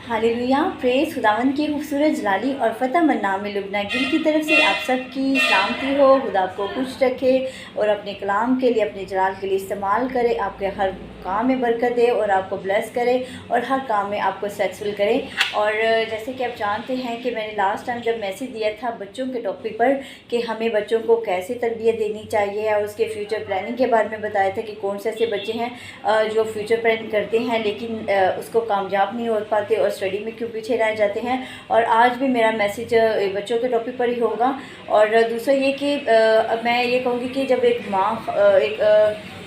Hallelujah. Praise खुदावंद की खूबसूरत जलाली और फ़तह मन्नाम में लुबना गिल की तरफ से आप सब की सलामती हो। खुदा आपको खुश रखे और अपने कलाम के लिए, अपने जलाल के लिए इस्तेमाल करे, आपके हर काम में बरकत दे और आपको ब्लेस करे और हर काम में आपको सक्सेसफुल करे। और जैसे कि आप जानते हैं कि मैंने लास्ट टाइम जब मैसेज दिया था बच्चों के टॉपिक पर कि हमें बच्चों को कैसे तरबियत देनी चाहिए और उसके फ्यूचर प्लानिंग के बारे में बताया था कि कौन से ऐसे बच्चे हैं जो फ्यूचर प्लानिंग करते हैं लेकिन उसको कामयाब नहीं हो पाते और स्टडी में क्यों पीछे रह जाते हैं। और आज भी मेरा मैसेज बच्चों के टॉपिक पर ही होगा। और दूसरा ये कि मैं ये कहूँगी कि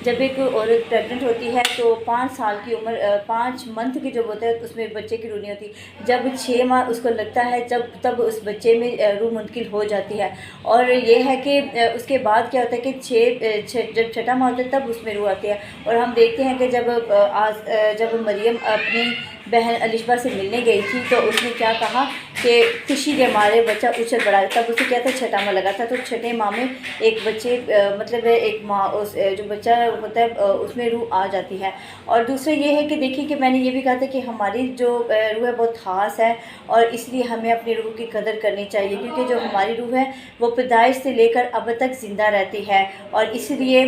जब एक औरत प्रेग्नेंट होती है तो 5 साल की उम्र 5 मंथ की जब होता है तो उसमें बच्चे की रूह नहीं होती। जब 6 माह उसको लगता है तब उस बच्चे में रूह मुंतकिल हो जाती है। और ये है कि उसके बाद क्या होता है कि जब छठा माह होता है तब उसमें रूह आती है। और हम देखते हैं कि जब मरियम अपनी बहन अलिशबा से मिलने गई थी तो उसने क्या कहा कि खुशी के मारे बच्चा उछल पड़ा। तब उसे क्या था, छठा माह लगा था। तो छठे माह में एक बच्चे मतलब एक माँ जो बच्चा होता है उसमें रूह आ जाती है। और दूसरा ये है कि देखिए कि मैंने ये भी कहा था कि हमारी जो रूह है बहुत ख़ास है और इसलिए हमें अपनी रूह की कदर करनी चाहिए, क्योंकि जो हमारी रूह है वो पैदाइश से लेकर अब तक ज़िंदा रहती है। और इसलिए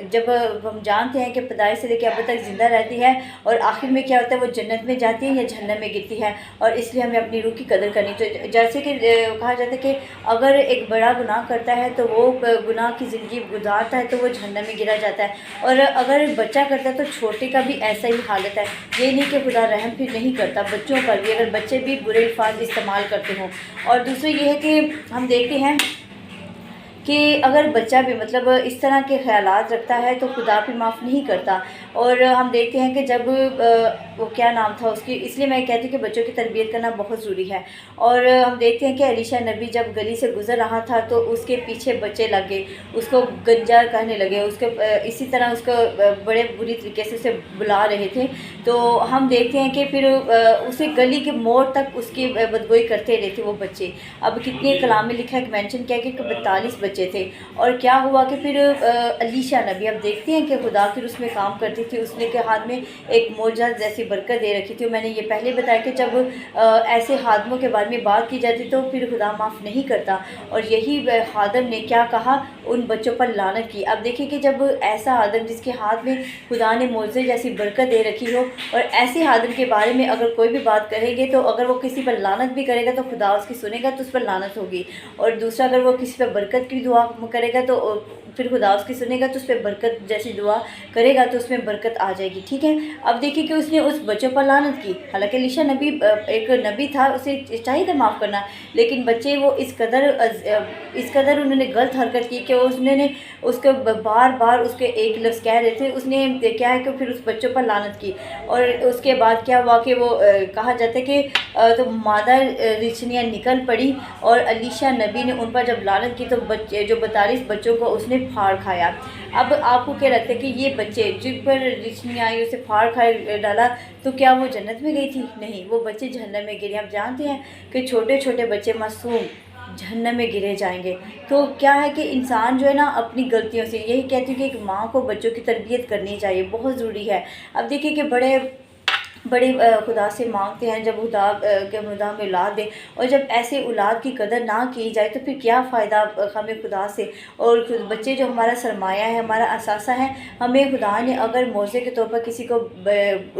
जब हम जानते हैं कि पैदाइश से लेकर अब तक ज़िंदा रहती है और आखिर में क्या होता है, वो जन्नत में जाती है या जहन्नम में गिरती है। और इसलिए हमें अपनी रूह की कदर करनी चाहिए। जैसे कि कहा जाता है कि अगर एक बड़ा गुनाह करता है तो वो गुनाह की ज़िंदगी गुजारता है तो वो जहन्नम में गिरा जाता है। और अगर बच्चा करता है तो छोटे का भी ऐसा ही हालत है। ये नहीं कि खुदा रहम फिर नहीं करता बच्चों पर भी, अगर बच्चे भी बुरे अल्फाज इस्तेमाल करते हों। और दूसरा ये है कि हम देखते हैं कि अगर बच्चा भी मतलब इस तरह के ख़यालात रखता है तो खुदा भी माफ़ नहीं करता। और हम देखते हैं कि जब वो क्या नाम था उसकी, इसलिए मैं कहती हूँ कि बच्चों की तरबियत करना बहुत ज़रूरी है। और हम देखते हैं कि एलीशा नबी जब गली से गुज़र रहा था तो उसके पीछे बच्चे लग गए, उसको गंजा कहने लगे, उसके इसी तरह उसको बड़े बुरी तरीके से उसे बुला रहे थे। तो हम देखते हैं कि फिर उसे गली के मोड़ तक उसकी बदगोई करते रहे थे वो बच्चे। अब कितने कलाम में लिखा है, मेंशन किया कि 42 बच्चे थे। और क्या हुआ कि फिर अलीशा नबी, अब देखते हैं कि खुदा फिर उसमें काम करती थी, उसने के हाथ में एक मोजा जैसी बरकत दे रखी थी। मैंने ये पहले बताया कि जब ऐसे खादमों के बारे में बात की जाती तो फिर खुदा माफ़ नहीं करता। और यही खादम ने क्या कहा, उन बच्चों पर लानत की। अब देखिए कि जब ऐसा आदम जिसके हाथ में खुदा ने मोजे जैसी बरकत दे रखी हो और ऐसे आदम के बारे में अगर कोई भी बात करेंगे तो अगर वो किसी पर लानत भी करेगा तो खुदा उसकी सुनेगा तो उस पर लानत होगी। और दूसरा, अगर वो किसी पर बरकत की दुआ करेगा तो फिर खुदा उसकी सुनेगा तो उस पर बरकत जैसी दुआ करेगा तो उसमें बरकत आ जाएगी। ठीक है। अब देखिए कि उसने उस बच्चों पर लानत की। हालांकि अलीशा नबी एक नबी था, उसे चाहिए था माफ़ करना, लेकिन बच्चे वो इस कदर उन्होंने गलत हरकत की कि उसने उसको बार बार उसके एक लफ्ज़ कह रहे थे, उसने क्या है कि फिर उस बच्चों पर लानत की। और उसके बाद क्या हुआ कि वो कहा जाता है कि तो मादा रिछनियाँ निकल पड़ी और अलीशा नबी ने उन पर जब लानत की तो बच्चे जो 42 बच्चों को उसने फाड़ खाया। अब आपको क्या लगता है कि ये बच्चे जिन पर रिछनियाँ आई उसे फाड़ खा डाला तो क्या वो जन्नत में गई थी? नहीं, वो बच्चे जहन्नम में गिरे। आप जानते हैं कि छोटे छोटे बच्चे मासूम जहन्नम में गिरे जाएंगे। तो क्या है कि इंसान जो है ना अपनी गलतियों से, यही कहती हूँ कि एक माँ को बच्चों की तरबियत करनी चाहिए, बहुत ज़रूरी है। अब देखिए कि बड़े खुदा से मांगते हैं जब खुदा में औलाद दे, और जब ऐसे औलाद की कदर ना की जाए तो फिर क्या फ़ायदा हमें खुदा से। और बच्चे जो हमारा सरमाया है, हमारा असासा है, हमें खुदा ने अगर मौज़े के तौर पर किसी को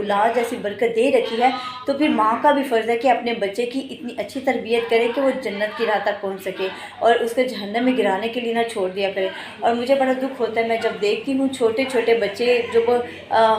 औलाद जैसी बरकत दे रखी है तो फिर माँ का भी फ़र्ज़ है कि अपने बच्चे की इतनी अच्छी तरबियत करे कि वो जन्नत की राह तक पहुँच सके और उसके जहन्नम में गिराने के लिए ना छोड़ दिया करे। और मुझे बड़ा दुख होता है मैं जब देखती हूँ छोटे छोटे बच्चे जो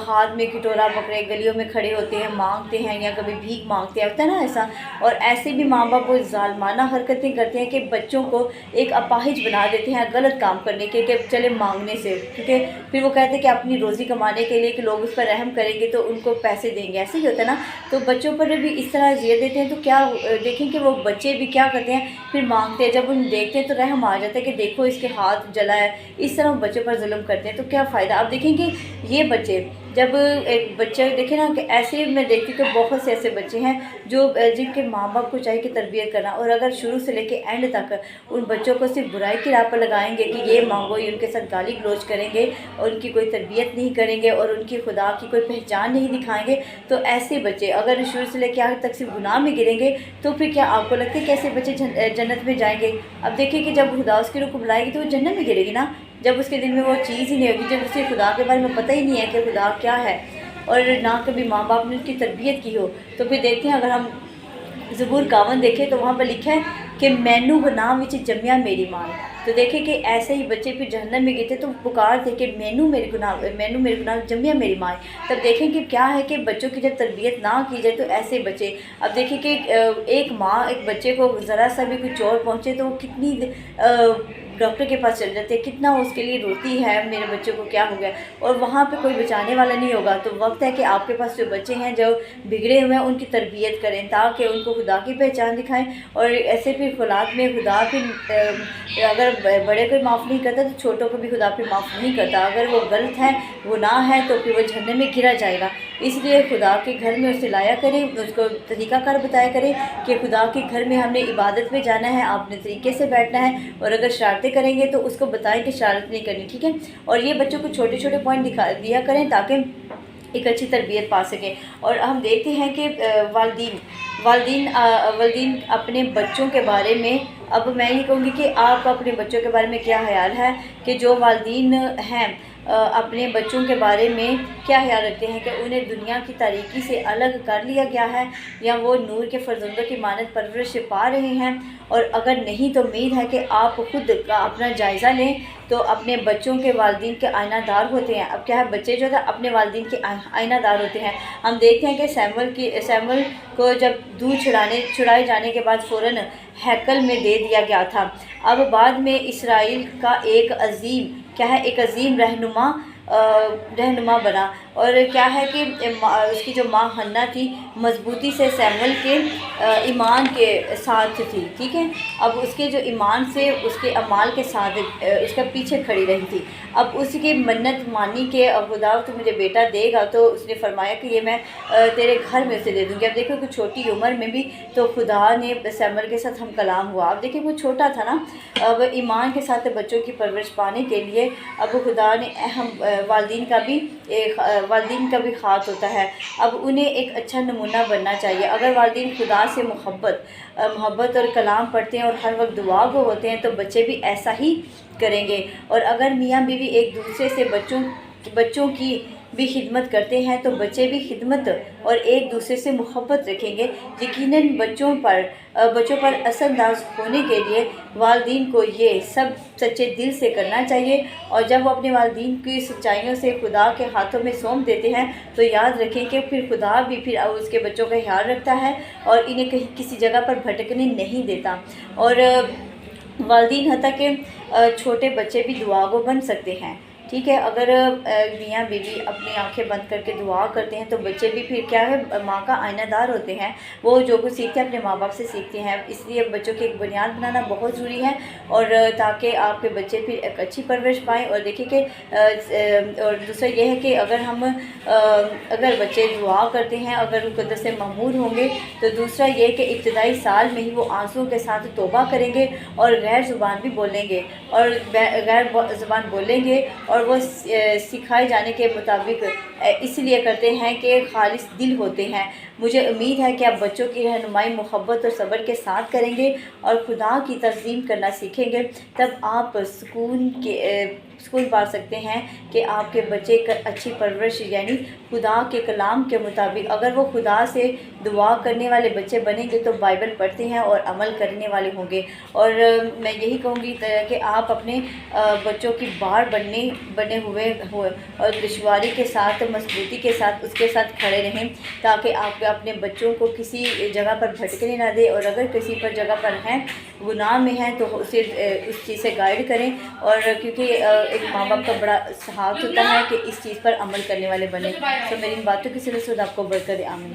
हाथ में कटोरा पकड़े गलियों में खड़े होते हैं, मांगते हैं या कभी भीख मांगते हैं, होता है ना ऐसा। और ऐसे भी माँ बाप वो ज़ालिमाना हरकतें करते हैं कि बच्चों को एक अपाहिज बना देते हैं गलत काम करने के, कि चले मांगने से, क्योंकि फिर वो कहते हैं कि अपनी रोज़ी कमाने के लिए कि लोग उस पर रहम करेंगे तो उनको पैसे देंगे, ऐसे ही होता है ना। तो बच्चों पर भी इस तरह अज़ियत देते हैं तो क्या देखें कि वो बच्चे भी क्या करते हैं, फिर मांगते हैं। जब उन देखते हैं तो रहम आ जाता है कि देखो इसके हाथ जला है, इस तरह बच्चों पर जुल्म करते हैं तो क्या फ़ायदा। अब देखें कि ये बच्चे جب ایک بچہ دیکھے نا کہ ایسے میں دیکھتی ہوں کہ بہت سے ایسے بچے ہیں جو جن کے ماں باپ کو چاہیے کہ تربیت کرنا، اور اگر شروع سے لے کے اینڈ تک ان بچوں کو صرف برائی کی راہ پر لگائیں گے کہ یہ مانگو، یہ ان کے ساتھ گالی گلوچ کریں گے اور ان کی کوئی تربیت نہیں کریں گے اور ان کی خدا کی کوئی پہچان نہیں دکھائیں گے، تو ایسے بچے اگر شروع سے لے کے آخر تک صرف گناہ میں گریں گے تو پھر کیا آپ کو لگتا ہے کہ ایسے بچے جنت میں جائیں گے؟ اب دیکھیں کہ جب خدا اس کی روح کو بلائے گی تو وہ جنت میں گرے گی نا، جب اس کے دل میں وہ چیز ہی نہیں ہوگی، جب اسے خدا کے بارے میں پتہ ہی نہیں ہے کہ خدا کیا ہے اور نہ کبھی ماں باپ نے اس کی تربیت کی ہو۔ تو پھر دیکھتے ہیں اگر ہم زبور 51 دیکھیں تو وہاں پر لکھا ہے کہ مینو گناہ وچ جمیا میری ماں، تو دیکھیں کہ ایسے ہی بچے پھر جہنم میں گئے تھے تو پکار تھے کہ مینو میرے گناہ جمیا میری ماں۔ تب دیکھیں کہ کیا ہے کہ بچوں کی جب تربیت نہ کی جائے تو ایسے بچے، اب دیکھیں کہ ایک ماں ایک بچے کو ذرا سا بھی کوئی چوٹ پہنچے تو وہ کتنی ڈاکٹر کے پاس چل جاتے ہیں، کتنا اس کے لیے روتی ہے میرے بچوں کو کیا ہو گیا، اور وہاں پہ کوئی بچانے والا نہیں ہوگا۔ تو وقت ہے کہ آپ کے پاس جو بچے ہیں جو بگڑے ہوئے ہیں ان کی تربیت کریں تاکہ ان کو خدا کی پہچان دکھائیں، اور ایسے پھر خلاق میں خدا پھر اگر بڑے کو معاف نہیں کرتا تو چھوٹوں کو بھی خدا پھر معاف نہیں کرتا، اگر وہ غلط ہے گناہ ہے تو پھر وہ جہنم میں گرا جائے گا۔ اس لیے خدا کے گھر میں اسے لایا کریں، اس کو طریقہ کار بتایا کریں کہ خدا کے گھر میں ہم نے عبادت میں جانا ہے، آپ نے طریقے سے بیٹھنا ہے، اور اگر شرارتیں کریں گے تو اس کو بتائیں کہ شرارت نہیں کرنی، ٹھیک ہے؟ اور یہ بچوں کو چھوٹے چھوٹے پوائنٹ دیا کریں تاکہ ایک اچھی تربیت پا سکیں۔ اور ہم دیکھتے ہیں کہ والدین اپنے بچوں کے بارے میں، اب میں یہ کہوں گی کہ آپ اپنے بچوں کے بارے میں کیا خیال ہے کہ جو والدین ہیں اپنے بچوں کے بارے میں کیا خیال رکھتے ہیں کہ انہیں دنیا کی تاریکی سے الگ کر لیا گیا ہے یا وہ نور کے فرزندوں کی مانند پرورش پا رہے ہیں؟ اور اگر نہیں تو امید ہے کہ آپ خود کا اپنا جائزہ لیں تو اپنے بچوں کے والدین کے آئینہ دار ہوتے ہیں۔ اب کیا ہے بچے جو ہے اپنے والدین کے آئینہ دار ہوتے ہیں۔ ہم دیکھتے ہیں کہ سیمول کو جب دودھ چھڑائے جانے کے بعد فوراً ہیکل میں دے دیا گیا تھا، اب بعد میں اسرائیل کا ایک عظیم رہنما بنا، اور کیا ہے کہ اس کی جو ماں حنا تھی مضبوطی سے سیمول کے ایمان کے ساتھ تھی، ٹھیک ہے؟ اب اس کے جو ایمان سے اس کے اعمال کے ساتھ اس کا پیچھے کھڑی رہی تھی۔ اب اس کی منت مانی کہ خدا تو مجھے بیٹا دے گا، تو اس نے فرمایا کہ یہ میں تیرے گھر میں اسے دے دوں گی۔ اب دیکھو کہ چھوٹی عمر میں بھی تو خدا نے سیمول کے ساتھ ہم کلام ہوا۔ اب دیکھیں وہ چھوٹا تھا نا، اب ایمان کے ساتھ بچوں کی پرورش پانے کے لیے اب خدا نے والدین کا بھی خاص ہوتا ہے، اب انہیں ایک اچھا نمونہ بننا چاہیے۔ اگر والدین خدا سے محبت اور کلام پڑھتے ہیں اور ہر وقت دعا گو ہوتے ہیں تو بچے بھی ایسا ہی کریں گے، اور اگر میاں بیوی ایک دوسرے سے بچوں کی بھی خدمت کرتے ہیں تو بچے بھی خدمت اور ایک دوسرے سے محبت رکھیں گے۔ یقیناً بچوں پر اثر انداز ہونے کے لیے والدین کو یہ سب سچے دل سے کرنا چاہیے، اور جب وہ اپنے والدین کی سچائیوں سے خدا کے ہاتھوں میں سونپ دیتے ہیں تو یاد رکھیں کہ پھر خدا بھی پھر اس کے بچوں کا خیال رکھتا ہے اور انہیں کہیں کسی جگہ پر بھٹکنے نہیں دیتا۔ اور والدین حتیٰ کہ چھوٹے بچے بھی دعا گو بن سکتے ہیں، ٹھیک ہے؟ اگر میاں بیوی اپنی آنکھیں بند کر کے دعا کرتے ہیں تو بچے بھی پھر کیا ہے ماں کا آئینہ دار ہوتے ہیں، وہ جو کچھ سیکھتے ہیں اپنے ماں باپ سے سیکھتے ہیں۔ اس لیے بچوں کی ایک بنیاد بنانا بہت ضروری ہے، اور تاکہ آپ کے بچے پھر ایک اچھی پرورش پائیں۔ اور دیکھیں کہ اور دوسرا یہ ہے کہ اگر بچے دعا کرتے ہیں، اگر مقدس سے معمور ہوں گے تو دوسرا یہ کہ ابتدائی سال میں ہی وہ آنسوؤں کے ساتھ توبہ کریں گے اور غیر زبان بھی بولیں گے، اور وہ سکھائے جانے کے مطابق اس لیے کرتے ہیں کہ خالص دل ہوتے ہیں۔ مجھے امید ہے کہ آپ بچوں کی رہنمائی محبت اور صبر کے ساتھ کریں گے اور خدا کی تعظیم کرنا سیکھیں گے، تب آپ سکون پا سکتے ہیں کہ آپ کے بچے کا اچھی پرورش یعنی خدا کے کلام کے مطابق، اگر وہ خدا سے دعا کرنے والے بچے بنیں گے تو بائبل پڑھتے ہیں اور عمل کرنے والے ہوں گے۔ اور میں یہی کہوں گی کہ آپ اپنے بچوں کی بار بنے ہوئے اور دشواری کے ساتھ مضبوطی کے ساتھ اس کے ساتھ کھڑے رہیں تاکہ آپ اپنے بچوں کو کسی جگہ پر بھٹکنے نہ دیں، اور اگر کسی پر جگہ پر ہیں گناہ میں ہیں تو اسے اس چیز سے گائیڈ کریں، اور کیونکہ ایک ماں باپ کا بڑا ہاتھ ہوتا ہے کہ اس چیز پر عمل کرنے والے بنیں۔ تو میری ان باتوں کی سلسلہ آپ کو برکت دے، آمین۔